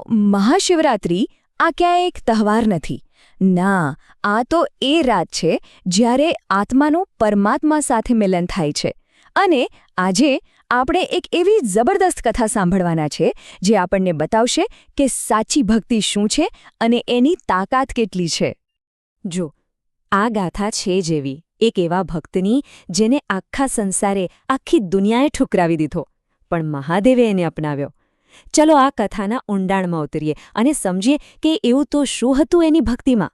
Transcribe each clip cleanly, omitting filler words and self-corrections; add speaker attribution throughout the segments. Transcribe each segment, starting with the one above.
Speaker 1: મહાશિવરાત્રિ આ ક્યાંય એક તહેવાર નથી. ના, આ તો એ રાત છે જ્યારે આત્માનું પરમાત્મા સાથે મિલન થાય છે. અને આજે આપણે એક એવી જબરદસ્ત કથા સાંભળવાના છે જે આપણને બતાવશે કે સાચી ભક્તિ શું છે અને એની તાકાત કેટલી છે.
Speaker 2: જો, આ ગાથા છે જેવી એક એવા ભક્તની જેને આખા સંસારે આખી દુનિયાએ ઠુકરાવી દીધો, પણ મહાદેવે એને અપનાવ્યો. ચલો આ કથાના ઊંડાણમાં ઉતરીએ અને સમજીએ કે એવું તો શું હતું એની ભક્તિમાં.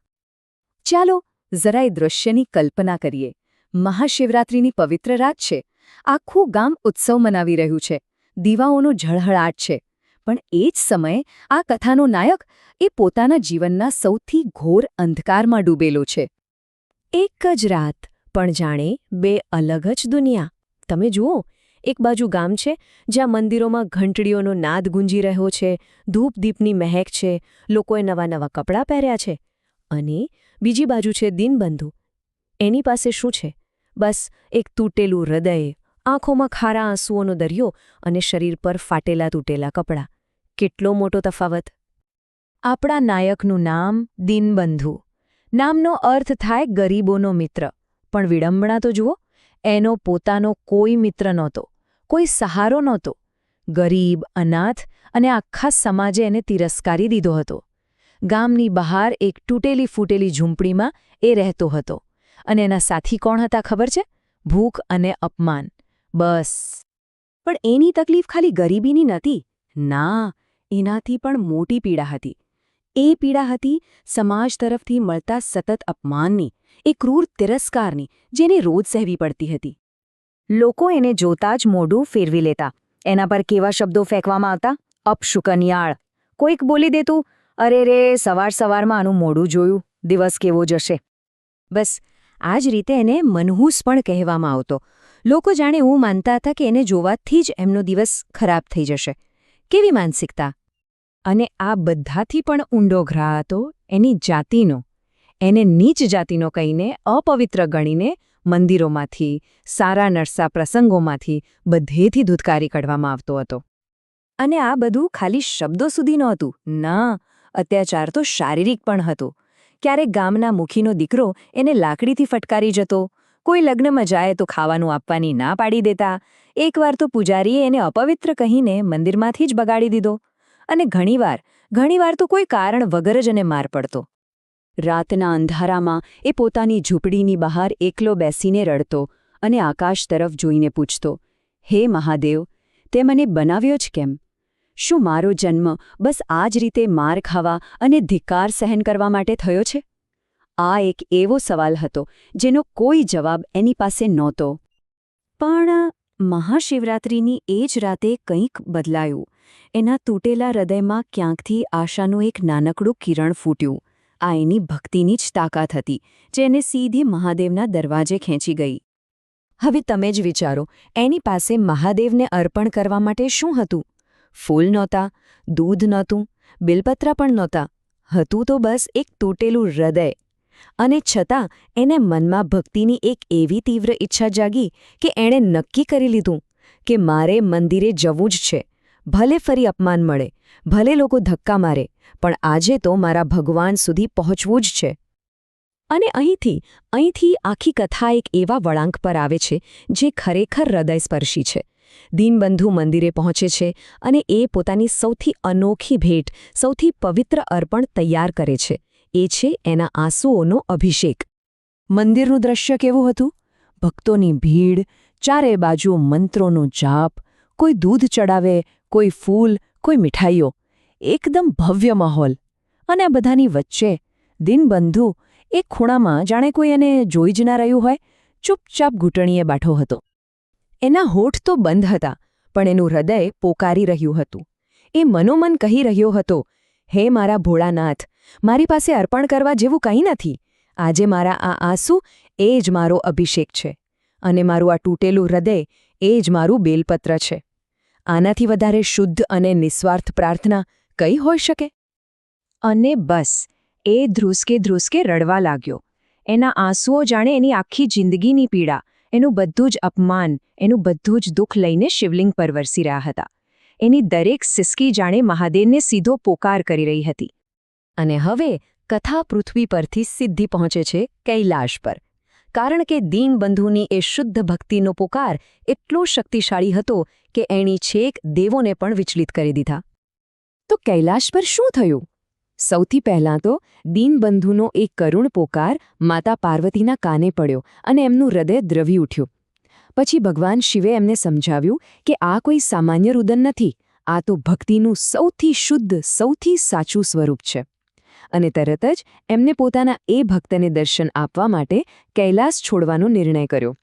Speaker 1: ચાલો જરા એ દૃશ્યની કલ્પના કરીએ. મહાશિવરાત્રિની પવિત્ર રાત છે. આખું ગામ ઉત્સવ મનાવી રહ્યું છે. દીવાઓનો ઝળહળાટ છે. પણ એ જ સમયે આ કથાનો નાયક એ પોતાના જીવનના સૌથી ઘોર અંધકારમાં ડૂબેલો છે.
Speaker 2: એક જ રાત, પણ જાણે બે અલગ જ દુનિયા. તમે જુઓ, એક બાજુ ગામ છે જ્યાં મંદિરોમાં ઘંટડીઓનો નાદ ગુંજી રહ્યો છે, ધૂપ-દીપની મહેક છે, લોકોએ નવા નવા કપડાં પહેર્યા છે. અને બીજી બાજુ છે દીનબંધુ. એની પાસે શું છે? બસ એક તૂટેલું હૃદય, આંખોમાં ખારા આંસુઓનો દરિયો અને શરીર પર ફાટેલા તૂટેલા કપડાં. કેટલો મોટો તફાવત! આપણા નાયકનું નામ દીનબંધુ. નામનો અર્થ થાય ગરીબોનો મિત્ર. પણ વિડંબણા તો જુઓ, એનો પોતાનો કોઈ મિત્ર નહોતો, કોઈ સહારો નહોતો. ગરીબ, અનાથ અને આખા સમાજે એને તિરસ્કારી દીધો હતો. ગામની બહાર એક તૂટેલી ફૂટેલી ઝૂંપડીમાં એ રહેતો હતો. અને એના સાથી કોણ હતા ખબર છે? ભૂખ અને અપમાન. બસ. પણ એની તકલીફ ખાલી ગરીબીની નહોતી. ના, એનાથી પણ મોટી પીડા હતી. એ પીડા હતી સમાજ તરફથી મળતા સતત અપમાનની, એ ક્રૂર તિરસ્કારની, જેને રોજ સહેવી પડતી હતી. લોકો એને જોતા જ મોઢું ફેરવી લેતા. એના પર કેવા શબ્દો ફેંકવામાં આવતા? અપશુકનિયાળ. કોઈક બોલી દેતું, અરે રે, સવારમાં આનું મોઢું જોયું, દિવસ કેવો જશે. બસ આ જ રીતે એને મનહૂસ પણ કહેવામાં આવતો. લોકો જાણે એવું માનતા હતા કે એને જોવાથી જ એમનો દિવસ ખરાબ થઈ જશે. કેવી માનસિકતા! અને આ બધાથી પણ ઊંડો ઘા હતો એની જાતિનો. એને નીચ જાતિનો કહીને, અપવિત્ર ગણીને મંદિરોમાંથી, સારા નરસા પ્રસંગોમાંથી બધેથી ધૂતકારી કાઢવામાં આવતો હતો. અને આ બધું ખાલી શબ્દો સુધી નહોતું. ના, અત્યાચાર તો શારીરિક પણ હતો. ક્યારેક ગામના મુખીનો દીકરો એને લાકડીથી ફટકારી જતો. કોઈ લગ્નમાં જાય તો ખાવાનું આપવાની ના પાડી દેતા. એકવાર તો પૂજારીએ એને અપવિત્ર કહીને મંદિરમાંથી જ બગાડી દીધો. અને ઘણીવાર તો કોઈ કારણ વગર જ એને માર પડતો. રાતના અંધારામાં એ પોતાની ઝૂંપડીની બહાર એકલો બેસીને રડતો અને આકાશ તરફ જોઈને પૂછતો, હે મહાદેવ, તે મને બનાવ્યો જ કેમ? શું મારો જન્મ બસ આ જ રીતે માર ખાવા અને ધિક્કાર સહન કરવા માટે થયો છે? આ એક એવો સવાલ હતો જેનો કોઈ જવાબ એની પાસે નહોતો. પણ મહાશિવરાત્રિની એ જ રાતે કંઈક બદલાયું. એના તૂટેલા હૃદયમાં ક્યાંકથી આશાનું એક નાનકડું કિરણ ફૂટ્યું. આ એની ભક્તિની જ તાકાત હતી, જે એને સીધી મહાદેવના દરવાજે ખેંચી ગઈ. હવે તમે જ વિચારો, એની પાસે મહાદેવને અર્પણ કરવા માટે શું હતું? ફૂલ નહોતા, દૂધ નહોતું, બિલપત્ર પણ નહોતા. હતું તો બસ એક તૂટેલું હૃદય. અને છતાં એને મનમાં ભક્તિની એક એવી તીવ્ર ઈચ્છા જાગી કે એણે નક્કી કરી લીધું કે મારે મંદિરે જવું જ છે. ભલે ફરી અપમાન મળે, ભલે લોકો ધક્કા મારે, પણ આજે તો મારા ભગવાન સુધી પહોંચવું જ છે. અને અહીંથી આખી કથા એક એવા વળાંક પર આવે છે જે ખરેખર હૃદયસ્પર્શી છે. દીનબંધુ મંદિરે પહોંચે છે અને એ પોતાની સૌથી અનોખી ભેટ, સૌથી પવિત્ર અર્પણ તૈયાર કરે છે. એ છે એના આંસુઓનો અભિષેક. મંદિરનું દ્રશ્ય કેવું હતું? ભક્તોની ભીડ, ચારે બાજુ મંત્રોનો જાપ, કોઈ દૂધ ચડાવે, કોઈ ફૂલ, કોઈ મીઠાઈઓ. એકદમ ભવ્ય માહોલ. અને આ બધાની વચ્ચે દીનબંધુ એક ખૂણામાં, જાણે કોઈ એને જોઈ જ ના રહ્યું હોય, ચૂપચાપ ઘૂંટણીએ બેઠો હતો. એના હોઠ તો બંધ હતા, પણ એનું હૃદય પોકારી રહ્યું હતું. એ મનોમન કહી રહ્યો હતો, હે મારા ભોળાનાથ, મારી પાસે અર્પણ કરવા જેવું કંઈ નથી. આજે મારા આ આંસુ એ જ મારો અભિષેક છે. અને મારું આ તૂટેલું હૃદય એ જ મારું બેલપત્ર છે. આનાથી વધારે શુદ્ધ અને નિસ્વાર્થ પ્રાર્થના કઈ હોઈ શકે? અને બસ એ ધ્રુસકે રડવા લાગ્યો. એના આંસુઓ જાણે એની આખી જિંદગીની પીડા, એનું બધું જ અપમાન, એનું બધું જ દુઃખ લઈને શિવલિંગ પર વરસી રહ્યા હતા. એની દરેક સિસકી જાણે મહાદેવને સીધો પોકાર કરી રહી હતી. અને હવે કથા પૃથ્વી પરથી સીધી પહોંચે છે કૈલાશ પર, કારણ કે દીનબંધુની એ શુદ્ધ ભક્તિનો પોકાર એટલો શક્તિશાળી હતો કે એણી છેક દેવોને પણ વિચલિત કરી દીધા. તો કૈલાશ પર શું થયું? સૌથી પહેલાં તો દીનબંધુનો એક કરુણ પોકાર માતા પાર્વતીના કાને પડ્યો અને એમનું હૃદય દ્રવી ઉઠ્યું. પછી ભગવાન શિવે એમને સમજાવ્યું કે આ કોઈ સામાન્ય રુદન નથી, આ તો ભક્તિનું સૌથી શુદ્ધ, સૌથી સાચું સ્વરૂપ છે. અને તરત જ એમને પોતાના એ ભક્તને દર્શન આપવા માટે કૈલાસ છોડવાનો નિર્ણય કર્યો.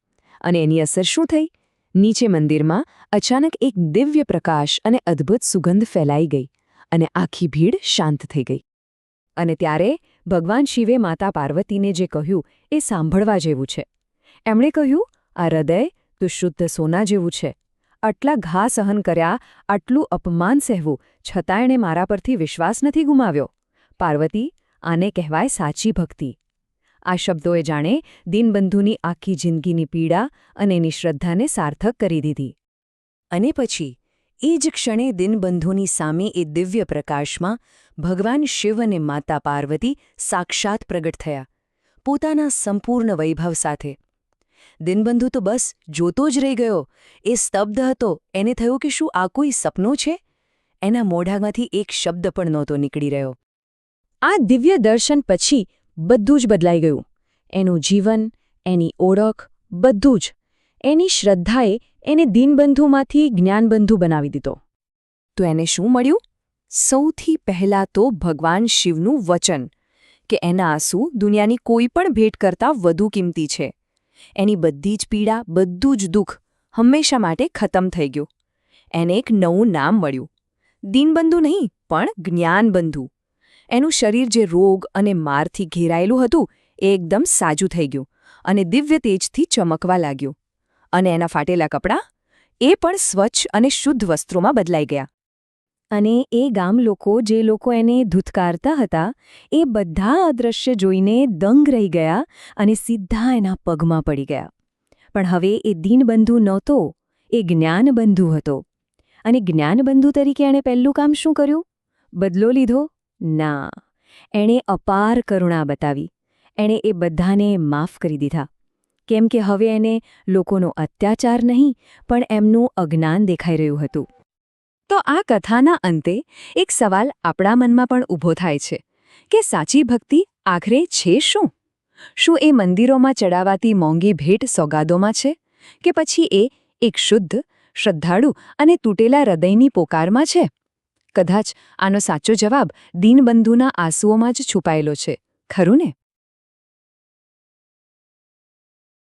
Speaker 2: અને એની અસર શું થઈ? નીચે મંદિરમાં અચાનક એક દિવ્ય પ્રકાશ અને અદ્ભુત સુગંધ ફેલાઈ ગઈ અને આખી ભીડ શાંત થઈ ગઈ. અને ત્યારે ભગવાન શિવે માતા પાર્વતીને જે કહ્યું એ સાંભળવા જેવું છે. એમણે કહ્યું, આ હૃદય તો શુદ્ધ સોના જેવું છે. આટલા ઘા સહન કર્યા, આટલું અપમાન સહેવું, છતાં એણે મારા પરથી વિશ્વાસ નથી ગુમાવ્યો. પાર્વતી, આને કહેવાય સાચી ભક્તિ. આ શબ્દોએ જાણે દીનબંધુની આખી જિંદગીની પીડા અને એની શ્રદ્ધાને સાર્થક કરી દીધી. અને પછી એ જ ક્ષણે દીનબંધુની સામે એ દિવ્ય પ્રકાશમાં ભગવાન શિવ અને માતા પાર્વતી સાક્ષાત પ્રગટ થયા, પોતાના સંપૂર્ણ વૈભવ સાથે. દીનબંધુ તો બસ જોતો જ રહી ગયો. એ સ્તબ્ધ હતો. એને થયું કે શું આ કોઈ સપનું છે? એના મોઢામાંથી એક શબ્દ પણ નહોતો નીકળી રહ્યો. આ દિવ્ય દર્શન પછી બધું જ બદલાઈ ગયું. એનું જીવન, એની ઓળખ, બધું જ. એની શ્રદ્ધાએ એને દીનબંધુમાંથી જ્ઞાનબંધુ બનાવી દીધો. તો એને શું મળ્યું? સૌથી પહેલાં તો ભગવાન શિવનું વચન કે એના આંસુ દુનિયાની કોઈ પણ ભેટ કરતાં વધુ કિંમતી છે. એની બધી જ પીડા, બધું જ દુઃખ હંમેશા માટે ખતમ થઈ ગયું. એને એક નવું નામ મળ્યું. દીનબંધુ નહીં, પણ જ્ઞાનબંધુ. એનું શરીર જે રોગ અને મારથી ઘેરાયેલું હતું એ એકદમ સાજું થઈ ગયું અને દિવ્ય તેજથી ચમકવા લાગ્યું. અને એના ફાટેલા કપડાં? એ પણ સ્વચ્છ અને શુદ્ધ વસ્ત્રોમાં બદલાઈ ગયા. અને એ ગામ લોકો, જે લોકો એને ધૂતકારતા હતા, એ બધા આ દ્રશ્ય જોઈને દંગ રહી ગયા અને સીધા એના પગમાં પડી ગયા. પણ હવે એ દીનબંધુ નહોતો, એ જ્ઞાનબંધુ હતો. અને જ્ઞાનબંધુ તરીકે એણે પહેલું કામ શું કર્યું? બદલો લીધો? ના. એણે અપાર કરુણા બતાવી. એણે એ બધાને માફ કરી દીધા. કેમ કે હવે એને લોકોનો અત્યાચાર નહીં, પણ એમનું અજ્ઞાન દેખાઈ રહ્યું હતું. તો આ કથાના અંતે એક સવાલ આપણા મનમાં પણ ઊભો થાય છે કે સાચી ભક્તિ આખરે છે શું? શું એ મંદિરોમાં ચડાવાતી મોંઘી ભેટ સોગાદોમાં છે? કે પછી એ એક શુદ્ધ, શ્રદ્ધાળુ અને તૂટેલા હૃદયની પોકારમાં છે? કદાચ આનો સાચો જવાબ દીનબંધુના આંસુઓમાં જ છુપાયેલો છે, ખરું ને?